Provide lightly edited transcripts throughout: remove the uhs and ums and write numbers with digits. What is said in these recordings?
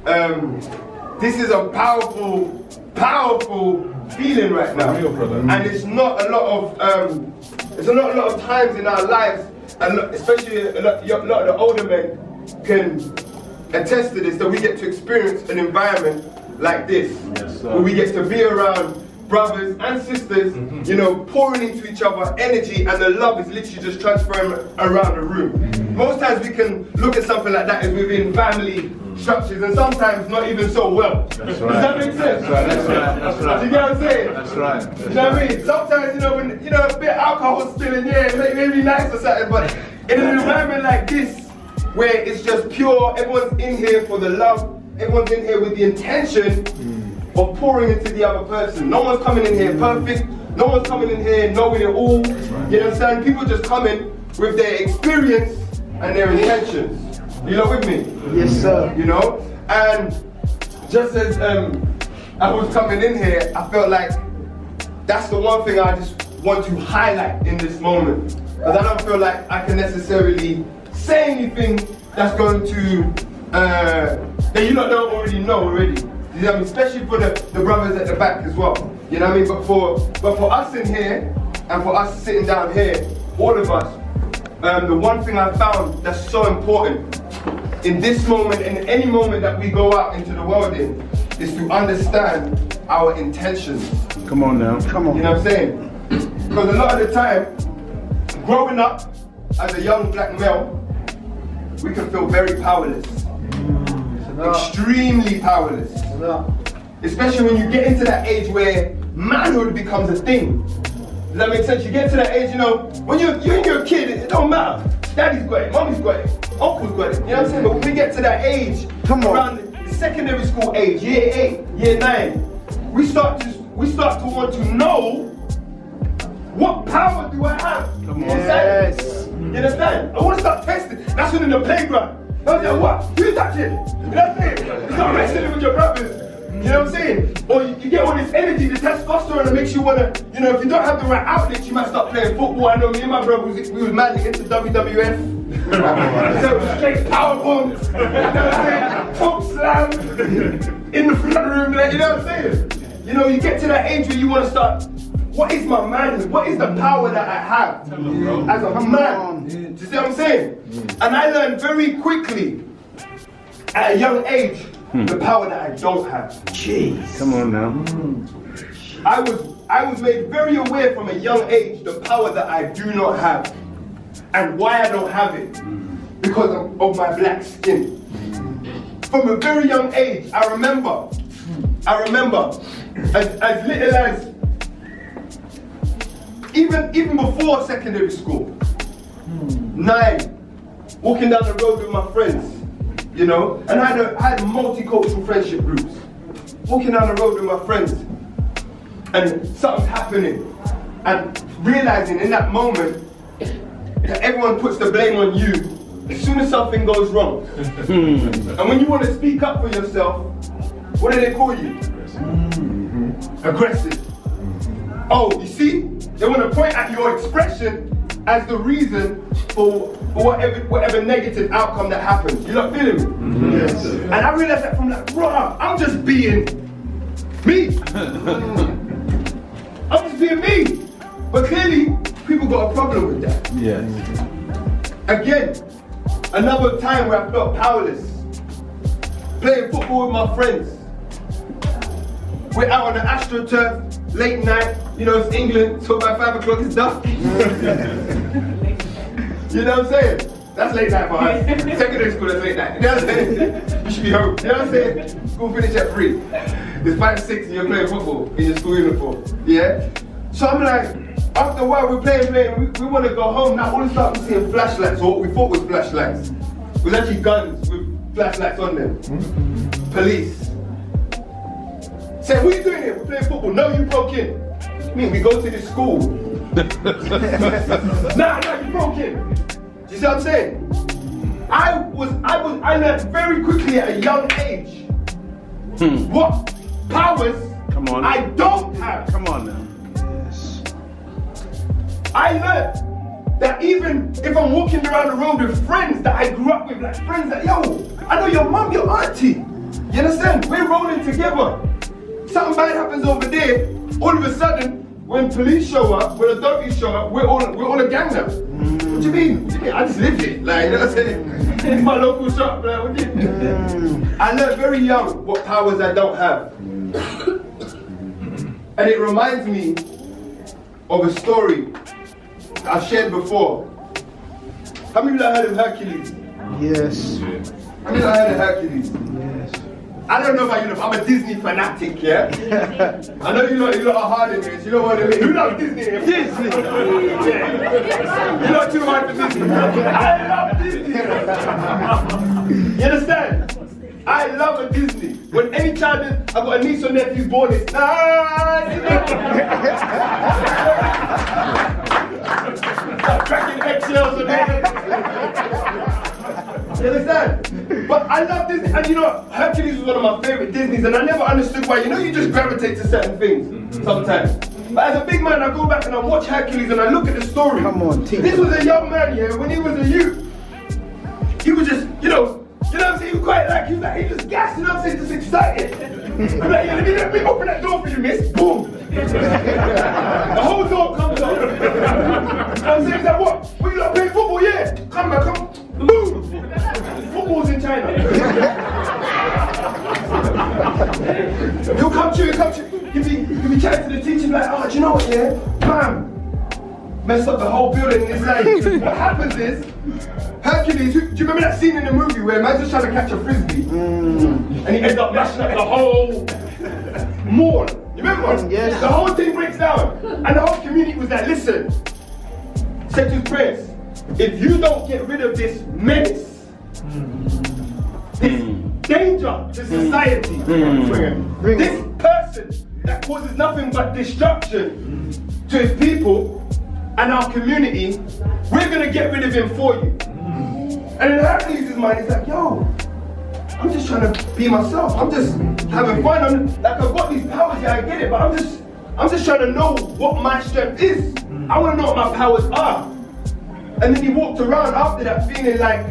this is a powerful, powerful feeling right now. And it's not a lot of times in our lives, and especially a lot of the older men can attest to this, that we get to experience an environment like this, where we get to be around brothers and sisters, you know, pouring into each other energy, and the love is literally just transferring around the room. Most times we can look at something like that as within family structures, and sometimes not even so well. That's right. Does that make sense? That's right. Do you get what I'm saying? That's right. You know what I mean? Sometimes, you know, when a bit of alcohol spilling, yeah, it may be nice or something, but in an environment like this, where it's just pure, everyone's in here for the love, everyone's in here with the intention of pouring into the other person. No one's coming in here perfect, no one's coming in here knowing it all. You know what I'm saying? People just come in with their experience and their intentions. You know with me? Yes, sir. You know? And just as I was coming in here, I felt like that's the one thing I just want to highlight in this moment. Because I don't feel like I can necessarily say anything that's going to, that you don't already know already. You know what I mean? Especially for the brothers at the back as well. You know what I mean? But for us in here, and for us sitting down here, all of us, the one thing I found that's so important in this moment and in any moment that we go out into the world in, is to understand our intentions. Come on now. Come on. You know what I'm saying? Because a lot of the time, growing up as a young black male, we can feel very powerless. Extremely powerless. Especially when you get into that age where manhood becomes a thing. Does that make sense? You get to that age, you know, when you're a kid, it don't matter. Daddy's got it, mommy's got it, uncle's got it. You know what I'm saying? But when we get to that age, around the secondary school age, year 8, year 9, we start to want to know, what power do I have? Come on. Yes. You understand? I want to start testing. That's when in the playground. I was like, what? Who's touching? You know what I'm saying? You start wrestling with your brothers. You know what I'm saying? Or you get all this energy, the testosterone that makes you want to, you know, if you don't have the right outlets, you might start playing football. I know me and my brother, we was madly into WWF. So straight power bombs, you know what I'm saying? Choke slam, in the front room, like, you know what I'm saying? You know, you get to that age where you want to start, what is my manhood? What is the power that I have as a man? Do you see what I'm saying? And I learned very quickly, at a young age, the power that I don't have. Jeez. Come on now. I was made very aware from a young age the power that I do not have. And why I don't have it. Because of my black skin. From a very young age, I remember as little as even before secondary school, 9, walking down the road with my friends. You know, and I had multicultural friendship groups. Walking down the road with my friends, and something's happening, and realizing in that moment that everyone puts the blame on you as soon as something goes wrong. And when you want to speak up for yourself, what do they call you? Aggressive. Oh, you see? They want to point at your expression as the reason for whatever negative outcome that happens. You not feeling me? Yes. And I realized that from like, bro, I'm just being me. I'm just being me. But clearly, people got a problem with that. Yes. Again, another time where I felt powerless. Playing football with my friends. We're out on the AstroTurf, late night. You know, it's England, so by 5 o'clock it's dark. You know what I'm saying? That's late night for us. Secondary school, that's late night. You know what I'm saying? You should be home. You know what I'm saying? School finish at 3. It's 5, 6 and you're playing football in your school uniform. Yeah? So I'm like, after a while we're playing, we want to go home. Now all of a sudden we're seeing flashlights, or what we thought was flashlights. It was actually guns with flashlights on them. Police. Say, what are you doing here? We're playing football. No, you broke in. I mean, we go to this school. Nah, you broke in. You see what I'm saying? I learned very quickly at a young age what powers I don't have. Come on now. I learned that even if I'm walking around the road with friends that I grew up with, like friends that, yo, I know your mum, your auntie. You understand? We're rolling together. Something bad happens over there, all of a sudden, when police show up, when authorities show up, we're all a gang now. What do you mean? I just live here. Like, you know what I'm saying? It's my local shop. Like, what do you mean? I learned very young what powers I don't have. And it reminds me of a story I've shared before. How many of you have heard of Hercules? Yes. How many of you have heard of Hercules? Yes. I don't know about you, I'm a Disney fanatic, yeah? I know you lot are hard in this, you know what I mean? Who loves Disney? Disney! Yeah. You're not too hard for Disney. I love Disney! You understand? I love a Disney. When any child is, I've got a niece or nephew born, it's cracking eggshells and you understand? But I love Disney, and you know, Hercules was one of my favorite Disneys, and I never understood why. You know, you just gravitate to certain things sometimes. But as a big man, I go back and I watch Hercules and I look at the story. Come on, teach This was a young man, yeah, when he was a youth. He was just, you know what I'm saying? He was quite like, he just gassed, you know what I'm saying? Just excited. I'm like, yeah, let me open that door for you, miss. Boom. The whole door comes up. I'm saying, he's like, what you lot playing football? Yeah. Come back, come. Boom. Football's in China. He'll come to you. He'll be chatting to the teacher, like, oh, do you know what, yeah? Bam. Mess up the whole building. It's like, what happens is, Hercules, do you remember that scene in the movie where man's just trying to catch a frisbee? And he ends up mashing up the whole mall. You remember? Yes. The whole thing breaks down. And the whole community was like, listen, said to his prayers, if you don't get rid of this menace, this danger to society, this person that causes nothing but destruction to his people and our community, we're gonna get rid of him for you. And in Hercules' mind, he's like, yo, I'm just trying to be myself. I'm just having fun. Like, I've got these powers, yeah, I get it, but I'm just trying to know what my strength is. I want to know what my powers are. And then he walked around after that feeling like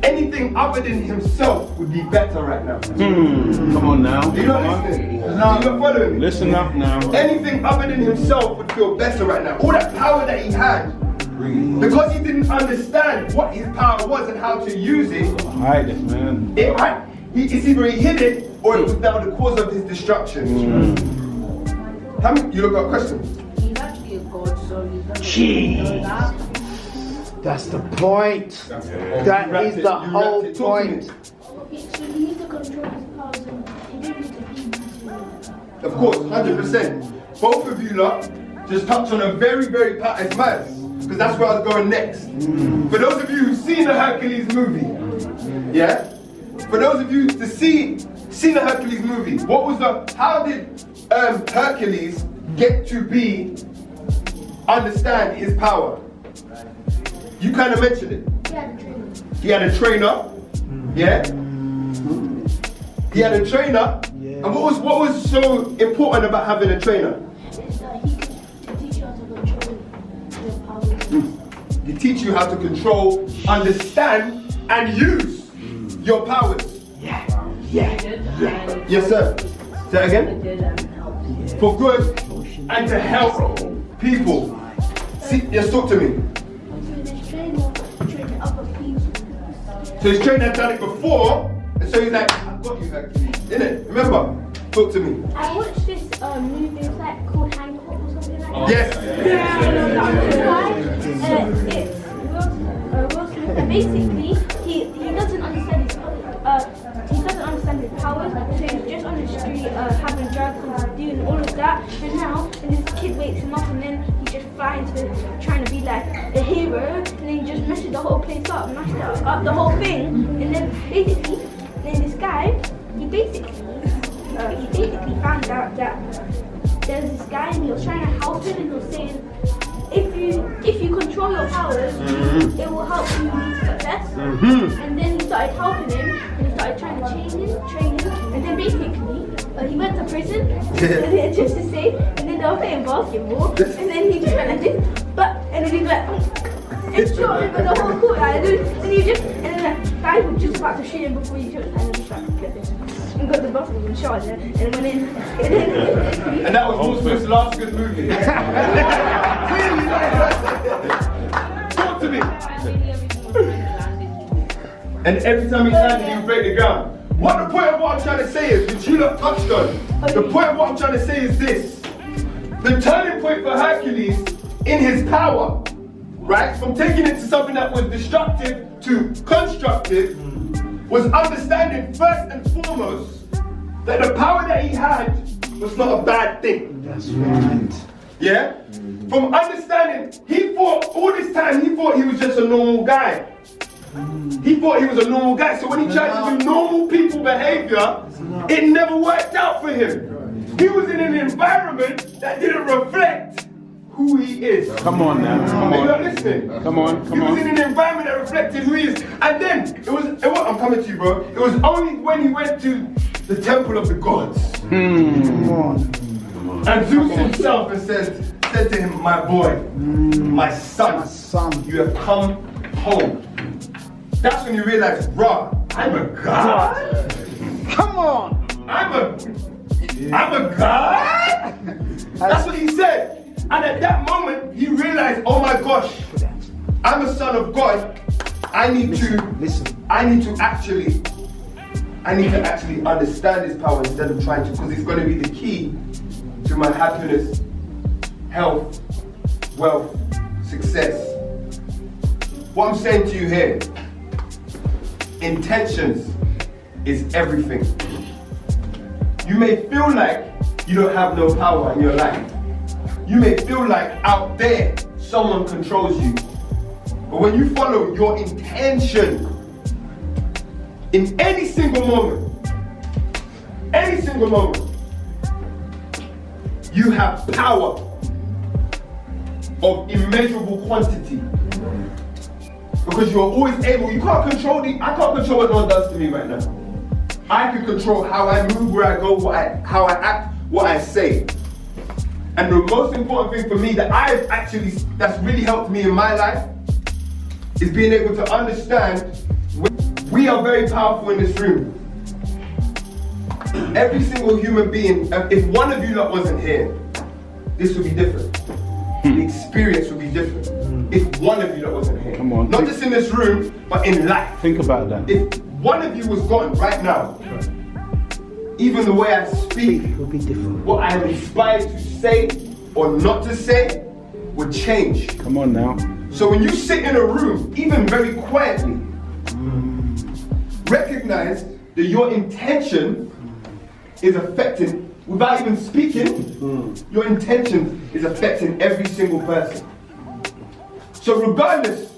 anything other than himself would be better right now. Come on now. You're not listening. You're not following me. Listen up now. Anything other than himself would feel better right now. All that power that he had, because he didn't understand what his power was and how to use it, Hide it, man. it's either he hid it or it was now the cause of his destruction. How many, you look at a question? He's actually a god, so he's gonna know that. That's the point. That is the whole point. Okay, so he needs to control his powers and he didn't need to be. Of course, 100%. Both of you lot just touched on a very, very part. It's mad, because that's where I was going next. For those of you who've seen the Hercules movie, yeah? For those of you to seen the Hercules movie, how did Hercules get to understand his power? You kind of mentioned it. He had a trainer. He had a trainer, yeah? He had a trainer, and what was so important about having a trainer? Is that he can teach you how to control your powers. He teach you how to control, understand, and use your powers. Yes, sir. Say that again? For good and to help people. See, yes, talk to me. Training other people. So his trainer had done it before, and so he's like, I've got you, Hercules. Innit? Remember? Talk to me. I watched this movie, it's like called Hancock or something like that. Yes. And basically, he doesn't understand his powers, so he's just on the street having drugs and doing all of that. And now, and this kid wakes him up, and then he just flies into trying to be like a hero, and then he just messes the whole place up, mashed up the whole thing, and then basically, this guy, he basically found out that there's this guy, and he was trying to help him, and he was saying, if you control your powers, it will help you reach success. And then he started helping him, and he started trying to train him, and then basically he went to prison and then just to say, and then they were playing basketball, and then he just went like this, and then he went and shot him with the whole court, and then the guy was just about to shoot him before he shot him, and then he started to get this. bathroom and showered there, and went in. And that was Wolfsmith's last good movie. Clearly, talk to me. And every time he landed, he would break the ground. What the point of what I'm trying to say is, which you lot touched on, the point of what I'm trying to say is this. The turning point for Hercules in his power, right, from taking it to something that was destructive to constructive, was understanding first and foremost that the power that he had was not a bad thing. That's right. Yeah? From understanding, he thought all this time, he thought he was just a normal guy. He thought he was a normal guy, so when he tried to do normal people behavior, it never worked out for him. He was in an environment that didn't reflect who he is. Come on now, come Are you not on. listening? Come on, He come was in on. an environment that reflected who he is. And then, I'm coming to you, bro. It was only when he went to the temple of the gods. Come on. And Zeus himself and said to him, my boy, my son, you have come home. That's when you realize, bruh, I'm a god. Come on. I'm a god. That's what he said. And at that moment, he realized, oh my gosh, I'm a son of God. I need to actually understand his power instead of trying to, because it's going to be the key to my happiness, health, wealth, success. What I'm saying to you here, intentions is everything. You may feel like you don't have no power in your life. You may feel like out there someone controls you. But when you follow your intention in any single moment, you have power of immeasurable quantity. Because you're always able, I can't control what no one does to me right now. I can control how I move, where I go, how I act, what I say. And the most important thing for me that's really helped me in my life is being able to understand we are very powerful in this room. Every single human being, if one of you lot wasn't here, this would be different. The experience would be different. If one of you lot wasn't here. Come on. Not just in this room, but in life. Think about that. If one of you was gone right now, even the way I speak, It will be different. what I am inspired to say or not to say would change. Come on now. So when you sit in a room, even very quietly, recognize that your intention is affecting, without even speaking, your intention is affecting every single person. So regardless,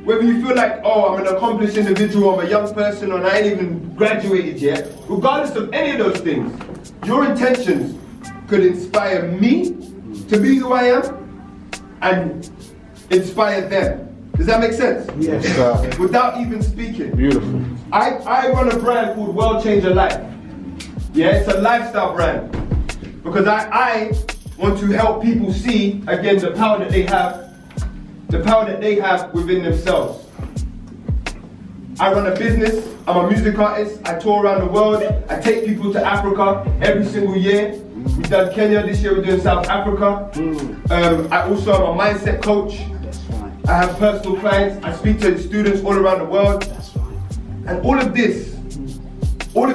whether you feel like, oh, I'm an accomplished individual, I'm a young person, or I ain't even graduated yet, regardless of any of those things, your intentions could inspire me to be who I am and inspire them. Does that make sense? Yes. Without even speaking. Beautiful. I run a brand called World Changer Life. Yeah, it's a lifestyle brand. Because I want to help people see, again, the power that they have within themselves. I run a business, I'm a music artist, I tour around the world, I take people to Africa every single year. We've done Kenya this year, we're doing South Africa. I also am a mindset coach. That's right. I have personal clients, I speak to students all around the world. That's right. And all of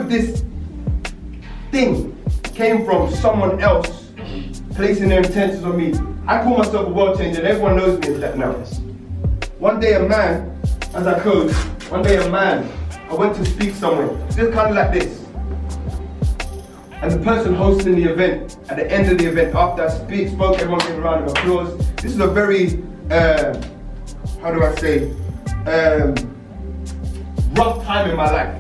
this thing came from someone else placing their intentions on me. I call myself a world changer and everyone knows me as that now. One day a man, as I close, I went to speak somewhere, just kind of like this. And the person hosting the event, at the end of the event, after I spoke, everyone gave a round of applause. This is a very, rough time in my life.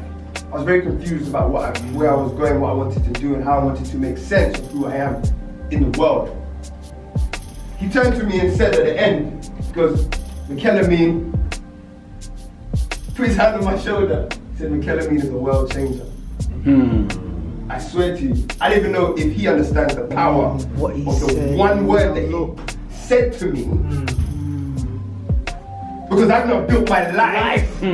I was very confused about where I was going, what I wanted to do, and how I wanted to make sense of who I am in the world. He turned to me and said at the end, he goes, Mikel, put his hand on my shoulder. He said, Mikel is a world changer. I swear to you, I don't even know if he understands the power of the one word that he said to me. Because I've not built my life Based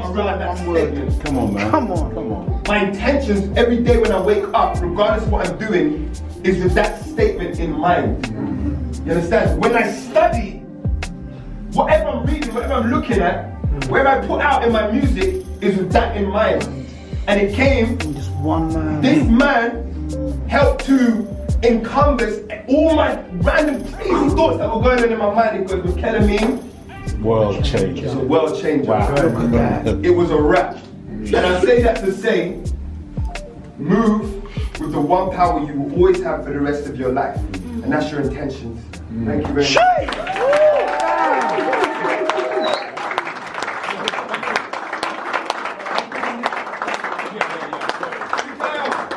around on that one word. statement. Come on, man. Come on. Come on. My intentions every day when I wake up, regardless of what I'm doing, is with that statement in mind. You understand? When I study, whatever I'm reading, whatever I'm looking at, whatever I put out in my music is with that in mind. And it came, Just one man. this man helped to encompass all my random crazy thoughts that were going on in my mind. It goes with ketamine. World changer. It's a world changer. Wow. Look at that. It was a wrap. And I say that to say, move with the one power you will always have for the rest of your life. And that's your intentions. Thank you very much.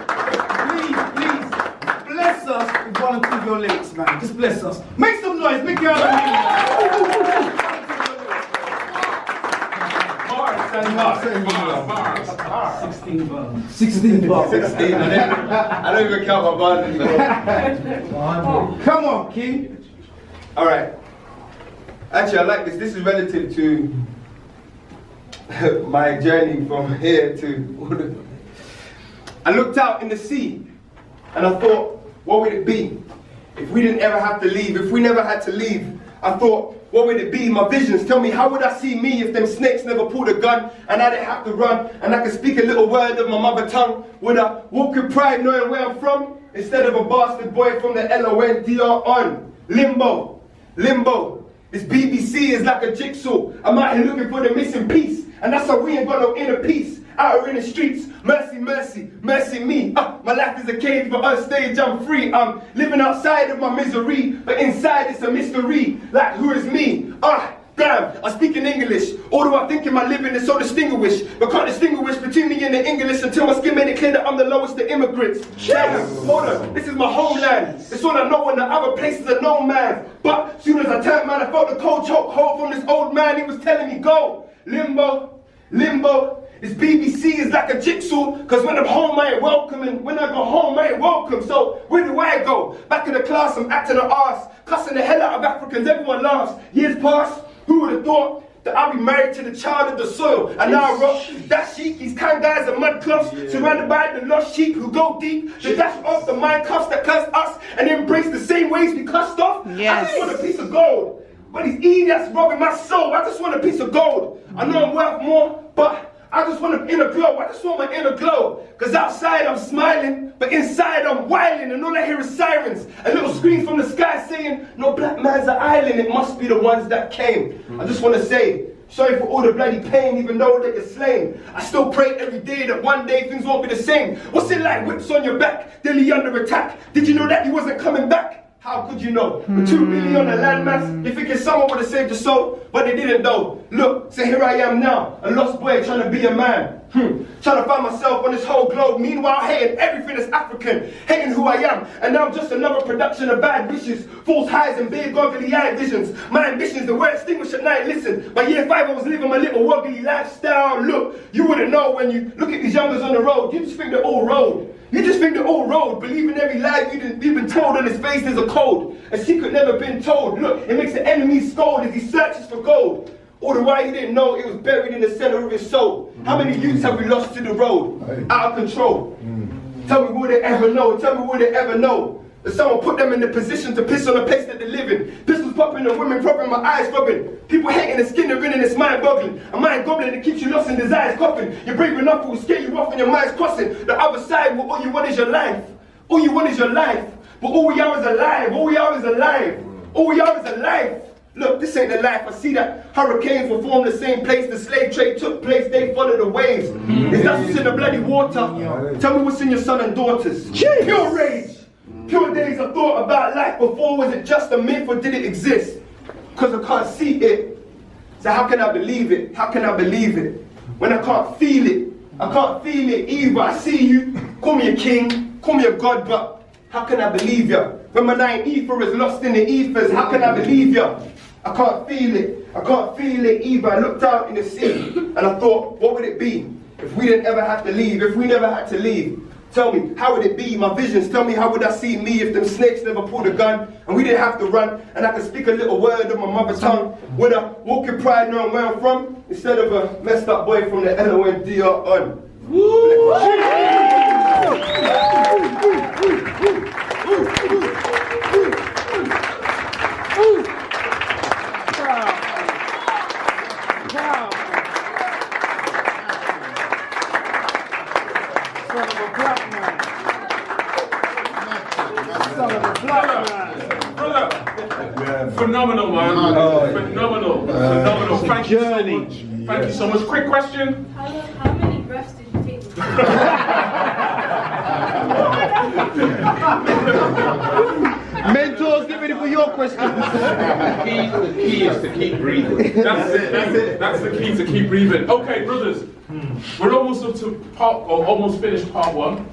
Please, bless us with one or two of your lyrics, man. Just bless us. Make some noise, Mikel. Bars. 16 bars. 16 bars. 16. I don't even count my bars anymore. Come on, King. All right. Actually, I like this. This is relative to my journey from here to. I looked out in the sea and I thought, what would it be if we didn't ever have to leave? If we never had to leave, I thought, what would it be? My visions tell me, how would I see me if them snakes never pulled a gun and I didn't have to run and I could speak a little word of my mother tongue? Would I walk with pride knowing where I'm from instead of a bastard boy from the LONDR on? Limbo, limbo. This BBC is like a jigsaw. I'm out here looking for the missing piece, and that's how we ain't got no inner peace. Out in the streets, mercy, mercy, mercy me. My life is a cage, but on stage I'm free. I'm living outside of my misery, but inside it's a mystery. Like, who is me? Damn, I speak in English. Although I think in my living is so distinguished, but can't distinguish between me and the English until my skin made it clear that I'm the lowest of immigrants. Damn, hold on, this is my homeland. It's all I know, and the other places are no man. But soon as I turned, man, I felt the cold choke hold from this old man. He was telling me, go, limbo, limbo. This BBC is like a jigsaw, cause when I'm home I ain't welcome, and when I go home I ain't welcome. So where do I go? Back in the class I'm acting an arse, cussing the hell out of Africans, everyone laughs. Years pass, who would have thought that I'll be married to the child of the soil? And now I rock that sheep, these kind guys are mud clubs, surrounded by the lost sheep who go deep, to dash off the mind cuffs that cuss us and embrace the same ways we cussed off. Yes. I just want a piece of gold, but these idiots robbing my soul. I just want a piece of gold. I know I'm worth more, but I just want an inner glow. I just want my inner glow. Cause outside I'm smiling, but inside I'm wilding, and all I hear is sirens and little screams from the sky saying, no black man's an island, it must be the ones that came. I just want to say, sorry for all the bloody pain, even though that you're slain. I still pray every day that one day things won't be the same. What's it like, whips on your back, daily under attack? Did you know that he wasn't coming back? How could you know? With 2 billion on a landmass, you thinking someone would have saved your soul, but they didn't though. Look, so here I am now, a lost boy trying to be a man. Trying to find myself on this whole globe, meanwhile hating everything that's African, hating who I am, and now I'm just another production of bad wishes, false highs and big goggly eye visions. My ambitions, they were extinguished at night. Listen, by year 5 I was living my little woggly lifestyle. Look, you wouldn't know when you look at these youngers on the road, you just think they're all road. You just think they're all road, believing every lie you've been told on his face there's a code, a secret never been told. Look, it makes the enemy scold as he searches for gold. All the while he didn't know it was buried in the center of his soul. How many youths have we lost to the road? Out of control. Tell me, will they ever know? Tell me, will they ever know that someone put them in the position to piss on the place that they live in? Pistols popping and women propping, my eyes rubbing. People hating the skin they're in, and it's mind boggling. A mind goblin that keeps you lost in desires coughing. You're brave enough, it will scare you off and your mind's crossing. The other side, well, all you want is your life. All you want is your life. But all we are is alive. All we are is alive. All we are is alive. Look, this ain't the life. I see that hurricanes will form the same place the slave trade took place. They followed the waves. If that's what's in the bloody water, tell me what's in your son and daughters. Pure rage. Pure days I thought about life before. Was it just a myth or did it exist? Because I can't see it. So how can I believe it? How can I believe it? When I can't feel it. I can't feel it either. I see you. Call me a king. Call me a god. But how can I believe ya? When my nine ether is lost in the ethers, how can I believe ya? I can't feel it. I can't feel it either. I looked out in the sea and I thought, what would it be if we didn't ever have to leave? If we never had to leave? Tell me, how would it be, my visions? Tell me, how would I see me if them snakes never pulled a gun and we didn't have to run and I could speak a little word of my mother tongue? Would I walk in pride knowing where I'm from instead of a messed up boy from the LONDR on? Phenomenal, man. Phenomenal. Phenomenal. Thank you so much. Thank you so much. Quick question. How many breaths did you take? Mentors, get ready for your questions. The key is to keep breathing. That's it. That's it. That's the key, to keep breathing. Okay, brothers. We're almost up to almost finished part 1.